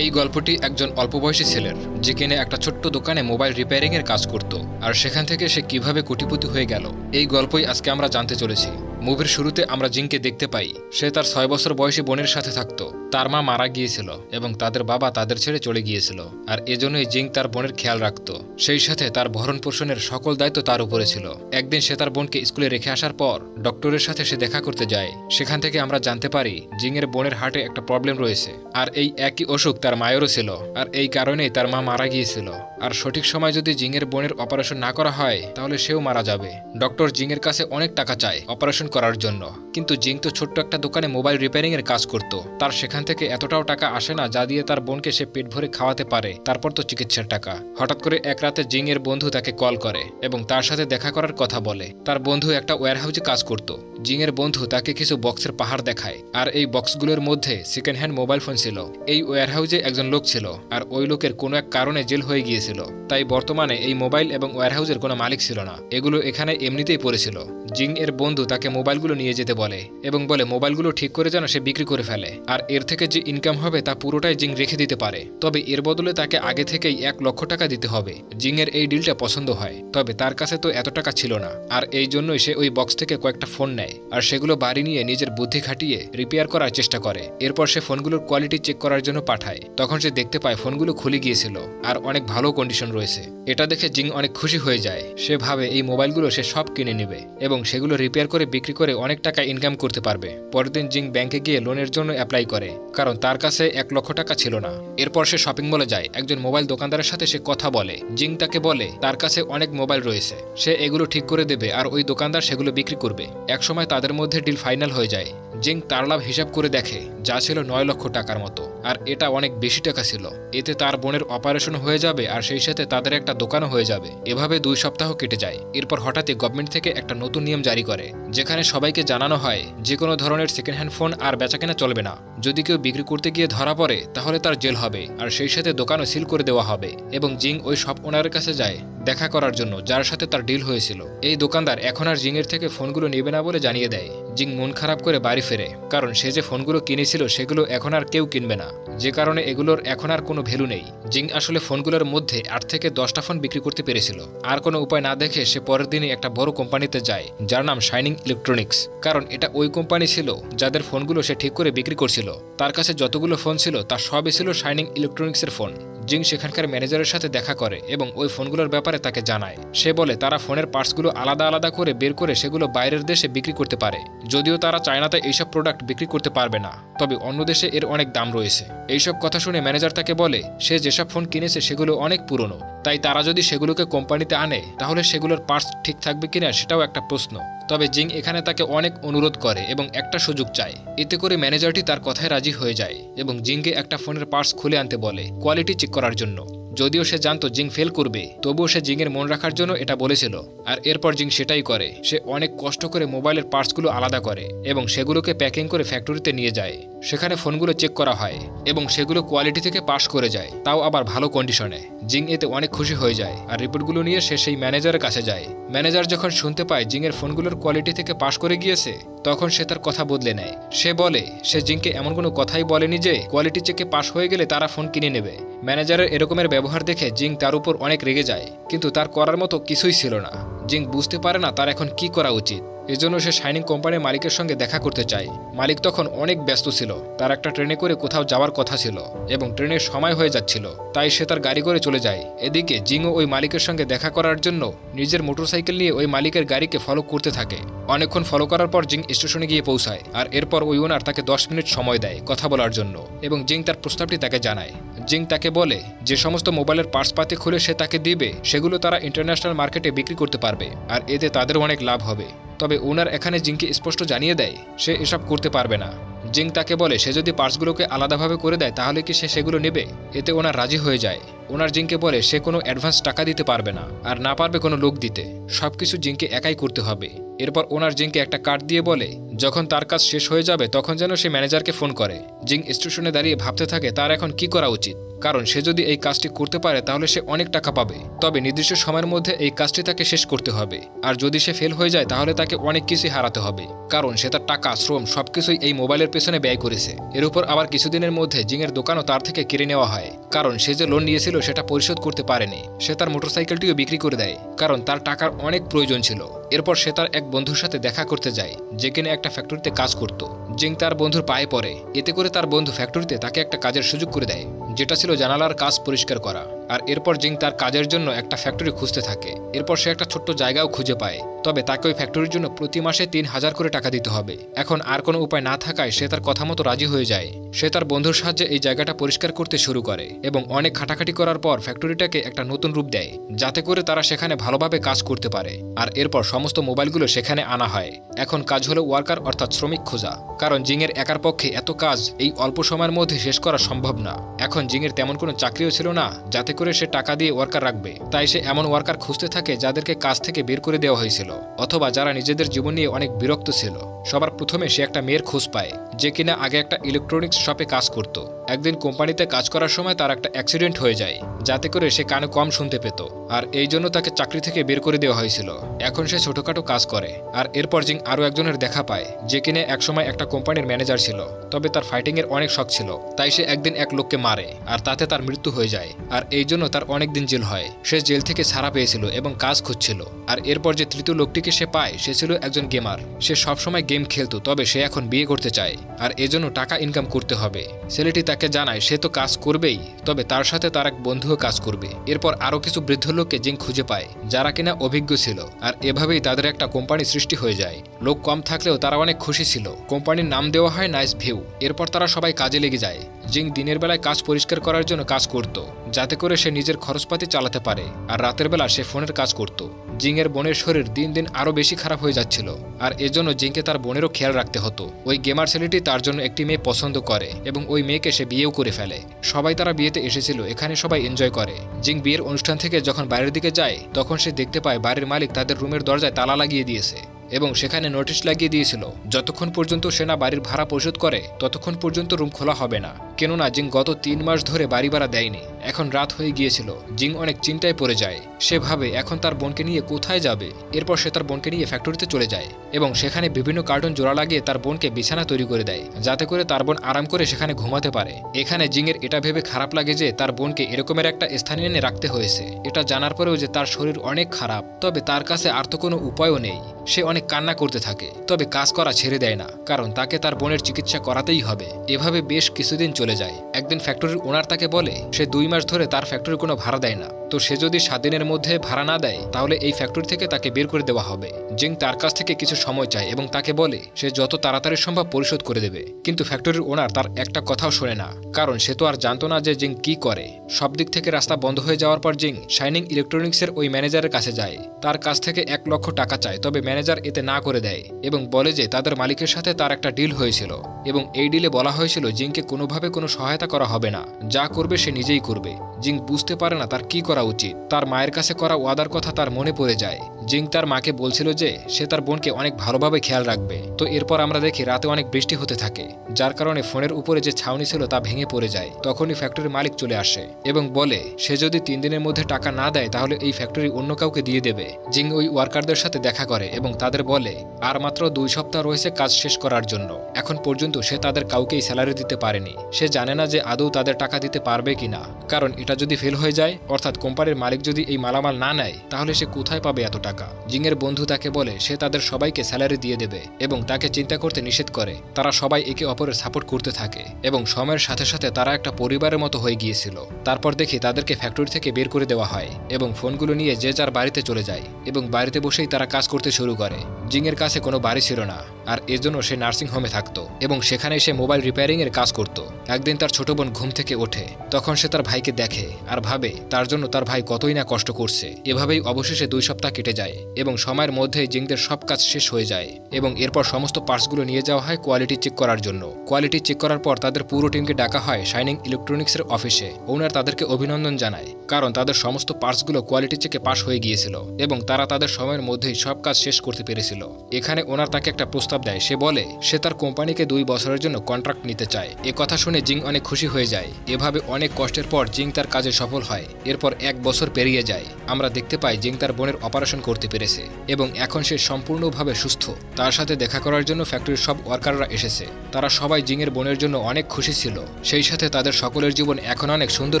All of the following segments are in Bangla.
এই গল্পটি একজন অল্পবয়সী ছেলের, যে কিনে একটা ছোট্ট দোকানে মোবাইল রিপেয়ারিং এর কাজ করত, আর সেখান থেকে সে কিভাবে কোটিপতি হয়ে গেল এই গল্পই আজকে আমরা জানতে চলেছি। মুভির শুরুতে আমরা জিংকে দেখতে পাই। সে তার 6 বছর বয়সী বোনের সাথে থাকতো। তার মা মারা গিয়েছিল এবং তাদের বাবা তাদের ছেড়ে চলে গিয়েছিল, আর এজন্যই জিং তার বোনের খেয়াল রাখত। সেই সাথে তার ভরণ পোষণের সকল দায়িত্ব তার উপরে ছিল। একদিন সে তার বোনকে স্কুলে রেখে আসার পর ডক্টরের সাথে সে দেখা করতে যায়। সেখান থেকে আমরা জানতে পারি জিং এর বোনের হার্টে একটা প্রবলেম রয়েছে, আর এই একই অসুখ তার মায়েরও ছিল, আর এই কারণেই তার মা মারা গিয়েছিল। আর সঠিক সময় যদি জিং এর বোনের অপারেশন না করা হয় তাহলে সেও মারা যাবে। ডক্টর জিং এর কাছে অনেক টাকা চায় অপারেশন করার জন্য, কিন্তু জিং তো ছোট্ট একটা দোকানে মোবাইল রিপেয়ারিং এর কাজ করত। তার সেখান থেকে এতটাও টাকা আসে না যা দিয়ে তার বোনকে সে পেট ভরে খাওয়াতে পারে, তারপর তো চিকিৎসার টাকা। হঠাৎ করে এক রাতে জিং এর বন্ধু তাকে কল করে এবং তার সাথে দেখা করার কথা বলে। তার বন্ধু একটা ওয়্যারহাউসে কাজ করত। জিং এর বন্ধু তাকে কিছু বক্সের পাহাড় দেখায়, আর এই বক্সগুলোর মধ্যে সেকেন্ড হ্যান্ড মোবাইল ফোন ছিল। এই ওয়্যারহাউসে একজন লোক ছিল, আর ওই লোকের কোনো এক কারণে জেল হয়ে গিয়েছিল, তাই বর্তমানে এই মোবাইল এবং ওয়্যারহাউসের কোনো মালিক ছিল না। এগুলো এখানে এমনিতেই পড়েছিল। জিং এর বন্ধু তাকে মোবাইলগুলো নিয়ে যেতে বলে এবং বলে মোবাইলগুলো ঠিক করে যেন সে বিক্রি করে ফেলে, আর এর থেকে যে ইনকাম হবে তা পুরোটাই জিং রেখে দিতে পারে। তবে এর বদলে তাকে আগে থেকেই 1 লক্ষ টাকা দিতে হবে। জিং এর এই ডিলটা পছন্দ হয়, তবে তার কাছে তো এত টাকা ছিল না, আর এই জন্যই সে ওই বক্স থেকে কয়েকটা ফোন নেয়, আর সেগুলো বাড়ি নিয়ে নিজের বুদ্ধি খাটিয়ে রিপেয়ার করার চেষ্টা করে। এরপর সে ফোনগুলোর কোয়ালিটি চেক করার জন্য পাঠায়। তখন সে দেখতে পায় ফোনগুলো খুলে গিয়েছিল আর অনেক ভালো কন্ডিশন রয়েছে। এটা দেখে জিং অনেক খুশি হয়ে যায়। সে ভাবে এই মোবাইলগুলো সে সব কিনে নেবে এবং সেগুলো রিপেয়ার করে বিক্রি করে অনেক টাকা ইনকাম করতে পারবে। পরের দিন জিং ব্যাংকে গিয়ে লোনের জন্য অ্যাপ্লাই করে, কারণ তার কাছে 1 লক্ষ টাকা ছিল না। এরপর সে শপিং মলে যায়। একজন মোবাইল দোকানদারের সাথে সে কথা বলে। জিং তাকে বলে তার কাছে অনেক মোবাইল রয়েছে, সে এগুলো ঠিক করে দেবে আর ওই দোকানদার সেগুলো বিক্রি করবে। একসময় তাদের মধ্যে ডিল ফাইনাল হয়ে যায়। জিং তার লাভ হিসাব করে দেখে, যা ছিল 9 লক্ষ টাকার মতো, আর এটা অনেক বেশি টাকা ছিল। এতে তার বোনের অপারেশন হয়ে যাবে আর সেই সাথে তাদের একটা দোকানও হয়ে যাবে। এভাবে 2 সপ্তাহ কেটে যায়। এরপর হঠাৎই গভর্নমেন্ট থেকে একটা নতুন নিয়ম জারি করে, যেখানে সবাইকে জানানো হয় যে কোনো ধরনের সেকেন্ড হ্যান্ড ফোন আর বেচাকেনা চলবে না। যদি কেউ বিক্রি করতে গিয়ে ধরা পড়ে তাহলে তার জেল হবে, আর সেই সাথে দোকানও সিল করে দেওয়া হবে। এবং জিং ওই সব ওনারের কাছে যায় দেখা করার জন্য যার সাথে তার ডিল হয়েছিল। এই দোকানদার এখন আর জিং এর থেকে ফোনগুলো নেবে না বলে জানিয়ে দেয়। জিং মন খারাপ করে বাড়ি ফেরে, কারণ সে যে ফোনগুলো কিনেছিল সেগুলো এখন আর কেউ কিনবে না, যে কারণে এগুলোর এখন আর কোনো ভ্যালু নেই। জিং আসলে ফোনগুলোর মধ্যে 8 থেকে 10টা ফোন বিক্রি করতে পেরেছিল। আর কোনো উপায় না দেখে সে পরের দিনই একটা বড় কোম্পানিতে যায় যার নাম শাইনিং ইলেকট্রনিক্স, কারণ এটা ওই কোম্পানি ছিল যাদের ফোনগুলো সে ঠিক করে বিক্রি করছিল। তার কাছে যতগুলো ফোন ছিল তার সবই ছিল শাইনিং ইলেকট্রনিক্সের ফোন। জিং সেখানকার ম্যানেজারের সাথে দেখা করে এবং ওই ফোনগুলোর ব্যাপারে তাকে জানায়। সে বলে তারা ফোনের পার্টসগুলো আলাদা আলাদা করে বের করে সেগুলো বাইরের দেশে বিক্রি করতে পারে, যদিও তারা চায়নাতে এইসব প্রোডাক্ট বিক্রি করতে পারবে না, তবে অন্য দেশে এর অনেক দাম রয়েছে। এইসব কথা শুনে ম্যানেজার তাকে বলে সে যেসব ফোন কিনেছে সেগুলো অনেক পুরনো, তাই তারা যদি সেগুলোকে কোম্পানিতে আনে তাহলে সেগুলোর পার্টস ঠিক থাকবে কিনা সেটাও একটা প্রশ্ন। তবে জিং এখানে তাকে অনেক অনুরোধ করে এবং একটা সুযোগ চায়। এতে করে ম্যানেজারটি তার কথায় রাজি হয়ে যায় এবং জিংকে একটা ফোনের পার্টস খুলে আনতে বলে কোয়ালিটি চেক করার জন্য। যদিও সে জানতো জিং ফেল করবে, তবুও সে জিংয়ের মন রাখার জন্য এটা বলেছিল। আর এরপর জিং সেটাই করে। সে অনেক কষ্ট করে মোবাইলের পার্টসগুলো আলাদা করে এবং সেগুলোকে প্যাকিং করে ফ্যাক্টরিতে নিয়ে যায়। সেখানে ফোনগুলো চেক করা হয় এবং সেগুলো কোয়ালিটি থেকে পাস করে যায়, তাও আবার ভালো কন্ডিশনে। জিং এতে অনেক খুশি হয়ে যায় আর রিপোর্টগুলো নিয়ে সে সেই ম্যানেজারের কাছে যায়। ম্যানেজার যখন শুনতে পায় জিংয়ের ফোনগুলোর কোয়ালিটি থেকে পাস করে গিয়েছে, তখন সে তার কথা বদলে নেয়। সে বলে সে জিংকে এমন কোনো কথাই বলেনি যে কোয়ালিটি চেকে পাস হয়ে গেলে তারা ফোন কিনে নেবে। ম্যানেজারের এরকমের ব্যবহার দেখে জিং তার উপর অনেক রেগে যায়, কিন্তু তার করার মতো কিছুই ছিল না। জিং বুঝতে পারে না তার এখন কি করা উচিত। এজন্য সে শাইনিং কোম্পানির মালিকের সঙ্গে দেখা করতে চায়। মালিক তখন অনেক ব্যস্ত ছিল, তার একটা ট্রেনে করে কোথাও যাওয়ার কথা ছিল এবং ট্রেনের সময় হয়ে যাচ্ছিল, তাই সে তার গাড়ি করে চলে যায়। এদিকে জিংও ওই মালিকের সঙ্গে দেখা করার জন্য নিজের মোটরসাইকেল নিয়ে ওই মালিকের গাড়িকে ফলো করতে থাকে। অনেকক্ষণ ফলো করার পর জিং স্টেশনে গিয়ে পৌঁছায়, আর এরপর ওই ওনার তাকে 10 মিনিট সময় দেয় কথা বলার জন্য এবং জিং তার প্রস্তাবটি তাকে জানায়। জিং তাকে বলে যে সমস্ত মোবাইলের পার্টস পাতি খুলে সে তাকে দিবে সেগুলো তারা ইন্টারন্যাশনাল মার্কেটে বিক্রি করতে পারবে, আর এতে তাদেরও অনেক লাভ হবে। তবে ওনার এখানে জিংকে স্পষ্ট জানিয়ে দেয় সে এসব করতে পারবে না। জিং তাকে বলে সে যদি পার্টসগুলোকে আলাদাভাবে করে দেয় তাহলে কি সে সেগুলো নেবে। এতে ওনার রাজি হয়ে যায়। ওনার জিংকে বলে সে কোনো অ্যাডভান্স টাকা দিতে পারবে না, আর না পারবে কোনো লোক দিতে, সবকিছু জিংকে একাই করতে হবে। এরপর ওনার জিংকে একটা কার্ড দিয়ে বলে যখন তার কাজ শেষ হয়ে যাবে তখন যেন সে ম্যানেজারকে ফোন করে। জিং স্টেশনে দাঁড়িয়ে ভাবতে থাকে তার এখন কি করা উচিত, কারণ সে যদি এই কাজটি করতে পারে তাহলে সে অনেক টাকা পাবে, তবে নির্দিষ্ট সময়ের মধ্যে এই কাজটি তাকে শেষ করতে হবে। আর যদি সে ফেল হয়ে যায় তাহলে তাকে অনেক কিছুই হারাতে হবে, কারণ সে তার টাকা, শ্রম সবকিছুই এই মোবাইলের পেছনে ব্যয় করেছে। এর উপর আবার কিছুদিনের মধ্যে জিংয়ের দোকানও তার থেকে কেড়ে নেওয়া হয়, কারণ সে যে লোন নিয়েছিল সেটা পরিশোধ করতে পারেনি। সে তার মোটরসাইকেলটিও বিক্রি করে দেয়, কারণ তার টাকার অনেক প্রয়োজন ছিল। এরপর সে তার এক বন্ধুর সাথে দেখা করতে যায় যে কিনা একটা ফ্যাক্টরিতে কাজ করত। জিং তার বন্ধুর পায়ে পড়ে, এতে করে তার বন্ধু ফ্যাক্টরিতে তাকে একটা কাজের সুযোগ করে দেয়, যেটা ছিল জানালার কাজ পরিষ্কার করা। আর এরপর জিং তার কাজের জন্য একটা ফ্যাক্টরি খুঁজতে থাকে। এরপর সে একটা ছোট্ট জায়গাও খুঁজে পায়, তবে তাকে ওই ফ্যাক্টরির জন্য প্রতি মাসে 3000 করে টাকা দিতে হবে। এখন আর কোনো উপায় না থাকায় সে তার কথা মতো রাজি হয়ে যায়। সে তার বন্ধুর সাহায্যে এই জায়গাটা পরিষ্কার করতে শুরু করে এবং অনেক খাটাখাটি করার পর ফ্যাক্টরিটাকে একটা নতুন রূপ দেয়, যাতে করে তারা সেখানে ভালোভাবে কাজ করতে পারে। আর এরপর সমস্ত মোবাইলগুলো সেখানে আনা হয়। এখন কাজ হলো ওয়ার্কার অর্থাৎ শ্রমিক খোঁজা, কারণ জিংয়ের একার পক্ষে এত কাজ এই অল্প সময়ের মধ্যে শেষ করা সম্ভব না। এখন জিংয়ের তেমন কোনো চাকরিও ছিল না যাতে করে সে টাকা দিয়ে ওয়ার্কার রাখবে, তাই সে এমন ওয়ার্কার খুঁজতে থাকে যাদেরকে কাজ থেকে বের করে দেওয়া হয়েছিল অথবা যারা নিজেদের জীবন নিয়ে অনেক বিরক্ত ছিল। সবার প্রথমে সে একটা মেয়ের খোঁজ পায় যে কিনা আগে একটা ইলেকট্রনিক্স শপে কাজ করত। একদিন কোম্পানিতে কাজ করার সময় তার একটা অ্যাক্সিডেন্ট হয়ে যায়, যাতে করে সে কানে কম শুনতে পেত, আর এই জন্য তাকে চাকরি থেকে বের করে দেওয়া হয়েছিল। এখন সে ছোটখাটো কাজ করে। আর এরপর জিং আরও একজনের দেখা পায় যে কিনা একসময় একটা কোম্পানির ম্যানেজার ছিল, তবে তার ফাইটিং এর অনেক শখ ছিল, তাই সে একদিন এক লোককে মারে আর তাতে তার মৃত্যু হয়ে যায়। আর এই জন্য তার অনেক দিন জেল হয়। সে জেল থেকে ছাড়া পেয়েছিল এবং কাজ খুঁজছিল। আর এরপর যে তৃতীয় লোকটিকে সে পায় সে ছিল একজন গেমার। সে সবসময় গেম খেলতো, তবে সে এখন বিয়ে করতে চায় আর এজন্য টাকা ইনকাম করতে হবে। ছেলেটি তাকে জানায় সে তো কাজ করবেই, তবে তার সাথে তার এক বন্ধুও কাজ করবে। এরপর আরও কিছু বৃদ্ধ লোককে জিং খুঁজে পায় যারা কিনা অভিজ্ঞ ছিল, আর এভাবেই তাদের একটা কোম্পানি সৃষ্টি হয়ে যায়। লোক কম থাকলেও তারা অনেক খুশি ছিল। কোম্পানির নাম দেওয়া হয় নাইস ভিউ। এরপর তারা সবাই কাজে লেগে যায়। জিং দিনের বেলায় কাজ পরিষ্কার করার জন্য কাজ করত, যাতে করে সে নিজের খরচপাতি চালাতে পারে, আর রাতের বেলা সে ফোনের কাজ করত। জিংয়ের বোনের শরীর দিন দিন আরও বেশি খারাপ হয়ে যাচ্ছিল, আর এজন্য জিংকে তার বোনেরও খেয়াল রাখতে হতো। ওই গেমার ছেলেটি তার জন্য একটি মেয়ে পছন্দ করে এবং ওই মেয়েকে সে বিয়েও করে ফেলে। সবাই তারা বিয়েতে এসেছিল, এখানে সবাই এনজয় করে। জিং বিয়ের অনুষ্ঠান থেকে যখন বাইরের দিকে যায় তখন সে দেখতে পায় বাড়ির মালিক তাদের রুমের দরজায় তালা লাগিয়ে দিয়েছে এবং সেখানে নোটিশ লাগিয়ে দিয়েছিল যতক্ষণ পর্যন্ত সে না বাড়ির ভাড়া পরিশোধ করে ততক্ষণ পর্যন্ত রুম খোলা হবে না। কেননা জিং গত 3 মাস ধরে বাড়ি ভাড়া দেয়নি। এখন রাত হয়ে গিয়েছিল, জিং অনেক চিন্তায় পড়ে যায়। সে ভাবে এখন তার বোনকে নিয়ে কোথায় যাবে। এরপর সে তার বোনকে নিয়ে ফ্যাক্টরিতে চলে যায় এবং সেখানে বিভিন্ন কার্টুন জোড়া লাগিয়ে তার বোনকে বিছানা তৈরি করে দেয়, যাতে করে তার বোন আরাম করে সেখানে ঘুমাতে পারে। এখানে জিংয়ের এটা ভেবে খারাপ লাগে যে তার বোনকে এরকমের একটা স্থানে এনে রাখতে হয়েছে। এটা জানার পরেও যে তার শরীর অনেক খারাপ, তবে তার কাছে আর তো কোনো উপায়ও নেই। সে অনেক কান্না করতে থাকে, তবে কাজ করা ছেড়ে দেয় না, কারণ তাকে তার বোনের চিকিৎসা করাতেই হবে। এভাবে বেশ কিছুদিন চলে যায়। একদিন ফ্যাক্টরির ওনার তাকে বলে সে 2 মাস ধরে তার ফ্যাক্টরির কোনো ভাড়া দেয় না, তো সে যদি 7 দিনের মধ্যে ভাড়া না দেয় তাহলে এই ফ্যাক্টরি থেকে তাকে বের করে দেওয়া হবে। জিং তার কাছ থেকে কিছু সময় চায় এবং তাকে বলে সে যত তাড়াতাড়ি সম্ভব পরিশোধ করে দেবে, কিন্তু ফ্যাক্টরির ওনার তার একটা কথাও শোনে না, কারণ সে তো আর জানতো না যে জিং কি করে। সব দিক থেকে রাস্তা বন্ধ হয়ে যাওয়ার পর জিং শাইনিং ইলেকট্রনিক্সের ওই ম্যানেজারের কাছে যায়। তার কাছ থেকে 1 লক্ষ টাকা চায়, তবে ম্যানেজার এতে না করে দেয় এবং বলে যে তাদের মালিকের সাথে তার একটা ডিল হয়েছিল এবং এই ডিলে বলা হয়েছিল জিংকে কোনোভাবে কোনো সহায়তা করা হবে না, যা করবে সে নিজেই করবে। জিং বুঝতে পারে না তার কি করা উচিত। তার মায়ের কাছে করা ওয়াদার কথা তার মনে পড়ে যায়। জিং তার মাকে বলছিল যে সে তার বোনকে অনেক ভালোভাবে খেয়াল রাখবে। তো এরপর আমরা দেখি রাতে অনেক বৃষ্টি হতে থাকে, যার কারণে ফোনের উপরে যে ছাউনি ছিল তা ভেঙে পড়ে যায়। তখনই ফ্যাক্টরির মালিক চলে আসে এবং বলে সে যদি 3 দিনের মধ্যে টাকা না দেয় তাহলে এই ফ্যাক্টরি অন্য কাউকে দিয়ে দেবে। জিং ওই ওয়ার্কারদের সাথে দেখা করে এবং তাদের বলে আর মাত্র 2 সপ্তাহ রয়েছে কাজ শেষ করার জন্য। এখন পর্যন্ত সে তাদের কাউকেই স্যালারি দিতে পারেনি। সে জানে না যে আদৌ তাদের টাকা দিতে পারবে কিনা, কারণ এটা যদি ফেল হয়ে যায় অর্থাৎ কোম্পানির মালিক যদি এই মালামাল না নেয় তাহলে সে কোথায় পাবে এত টাকা। জিংয়ের বন্ধু তাকে বলে সে তাদের সবাইকে স্যালারি দিয়ে দেবে এবং তাকে চিন্তা করতে নিষেধ করে। তারা সবাই একে অপরের সাপোর্ট করতে থাকে এবং সময়ের সাথে সাথে তারা একটা পরিবারের মতো হয়ে গিয়েছিল। তারপর দেখি তাদেরকে ফ্যাক্টরি থেকে বের করে দেওয়া হয় এবং ফোনগুলো নিয়ে যে যার বাড়িতে চলে যায় এবং বাড়িতে বসেই তারা কাজ করতে শুরু করে। জিংয়ের কাছে কোনো বাড়ি ছিল না, আর এজন্য সে নার্সিং হোমে থাকতো এবং সেখানে সে মোবাইল রিপেয়ারিং এর কাজ করত। একদিন তার ছোট বোন ঘুম থেকে ওঠে, তখন সে তার ভাইকে দেখে আর ভাবে তার জন্য তার ভাই কতই না কষ্ট করছে। এভাবেই অবশেষে 2 সপ্তাহ কেটে যায় এবং সময়ের মধ্যেই জিংদের সব কাজ শেষ হয়ে যায় এবং এরপর সমস্ত পার্টসগুলো নিয়ে যাওয়া হয় কোয়ালিটি চেক করার জন্য। কোয়ালিটি চেক করার পর তাদের পুরো টিমকে ডাকা হয় শাইনিং ইলেকট্রনিক্সের অফিসে। ওনার তাদেরকে অভিনন্দন জানায়, কারণ তাদের সমস্ত পার্টসগুলো কোয়ালিটি চেকে পাস হয়ে গিয়েছিল এবং তারা তাদের সময়ের মধ্যেই সব কাজ শেষ করতে পেরেছিল। এখানে ওনার তাকে একটা প্রস্তাব দেয়। সে বলে সে তার কোম্পানিকে 2 বছরের জন্য কন্ট্রাক্ট নিতে চায়। এ কথা শুনে জিং অনেক খুশি হয়ে যায়। এভাবে অনেক কষ্টের পর জিং তার কাজে সফল হয়। এরপর 1 বছর পেরিয়ে যায়। আমরা দেখতে পাই জিং তার বোনের অপারেশন করতে পেরেছে এবং এখন সে সম্পূর্ণভাবে সুস্থ। তার সাথে দেখা করার জন্য ফ্যাক্টরির সব ওয়ার্কাররা এসেছে। তারা সবাই জিংয়ের বোনের জন্য অনেক খুশি ছিল। সেই সাথে তাদের সকলের জীবন এখন অনেক সুন্দর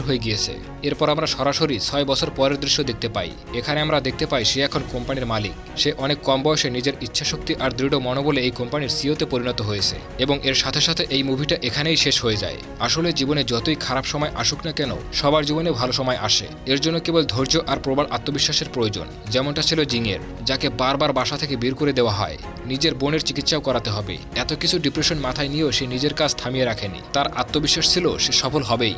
হয়ে গিয়েছে। এরপর আমরা সরাসরি 6 বছর পরের দৃশ্য দেখতে পাই। এখানে আমরা দেখতে পাই সে এখন কোম্পানির মালিক। সে অনেক কম বয়সে নিজের ইচ্ছাশক্তি আর দৃঢ় মনোবলে এই কোম্পানির সিইওতে পরিণত হয়েছে এবং এর সাথে সাথে এই মুভিটা এখানেই শেষ হয়ে যায়। আসলে জীবনে যতই খারাপ সময় আসুক না কেন, সবার জীবনে ভালো সময় আসে। এর জন্য কেবল ধৈর্য আর প্রবল আত্মবিশ্বাসের প্রয়োজন, যেমনটা ছিল জিংয়ের, যাকে বারবার বাসা থেকে বের করে দেওয়া হয়। নিজের বোনের চিকিৎসাও করাতে হবে। এত কিছু ডিপ্রেশন মাথায় নিয়েও সে নিজের কাজ থামিয়ে রাখেনি। তার আত্মবিশ্বাস ছিল সে সফল হবেই।